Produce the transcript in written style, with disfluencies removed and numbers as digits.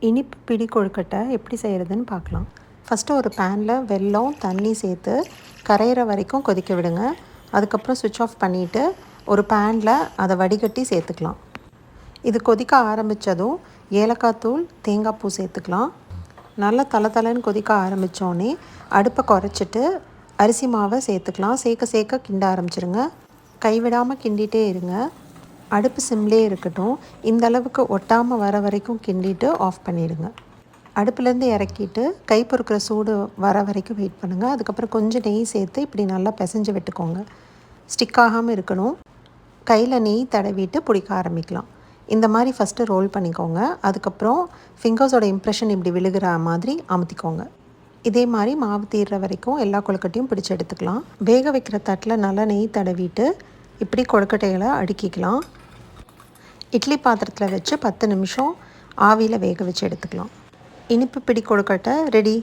இனிப்பு பிடி கொழுக்கட்டை எப்படி செய்கிறதுன்னு பார்க்கலாம். ஃபஸ்ட்டு ஒரு பேனில் வெல்லம் தண்ணி சேர்த்து கரையிற வரைக்கும் கொதிக்க விடுங்க. அதுக்கப்புறம் சுவிட்ச் ஆஃப் பண்ணிவிட்டு ஒரு பேனில் அதை வடிகட்டி சேர்த்துக்கலாம். இது கொதிக்க ஆரம்பித்ததும் ஏலக்காய் தூள், தேங்காய் பூ சேர்த்துக்கலாம். நல்லா தளன்னு கொதிக்க ஆரம்பித்தோடனே அடுப்பை குறைச்சிட்டு அரிசி மாவை சேர்த்துக்கலாம். சேர்க்க கிண்ட ஆரம்பிச்சிருங்க. கைவிடாமல் கிண்டிகிட்டே இருங்க. அடுப்பு சிம்லே இருக்கட்டும். இந்த அளவுக்கு ஒட்டாமல் வர வரைக்கும் கிண்டிட்டு ஆஃப் பண்ணிவிடுங்க. அடுப்புலேருந்து இறக்கிட்டு கை பொறுக்கிற சூடு வர வரைக்கும் வெயிட் பண்ணுங்கள். அதுக்கப்புறம் கொஞ்சம் நெய் சேர்த்து இப்படி நல்லா பிசைஞ்சு விட்டுக்கோங்க. ஸ்டிக் ஆகாமல் இருக்கணும். கையில் நெய் தடவிட்டு பிடிக்க ஆரம்பிக்கலாம். இந்த மாதிரி ஃபஸ்ட்டு ரோல் பண்ணிக்கோங்க. அதுக்கப்புறம் ஃபிங்கர்ஸோட இம்ப்ரெஷன் இப்படி விழுகிற மாதிரி அமுத்திக்கோங்க. இதே மாதிரி மாவு தீர்ற வரைக்கும் எல்லா கொழுக்கட்டையும் பிடிச்சி எடுத்துக்கலாம். வேக வைக்கிற தட்டில் நல்லா நெய் தடவிட்டு இப்படி கொழுக்கட்டைகளை அடுக்கிக்கலாம். இட்லி பாத்திரத்தில் வச்சு 10 நிமிஷம் ஆவியில் வேக வச்சு எடுத்துக்கலாம். இனிப்பு பிடி கொழுக்கட்டை ரெடி.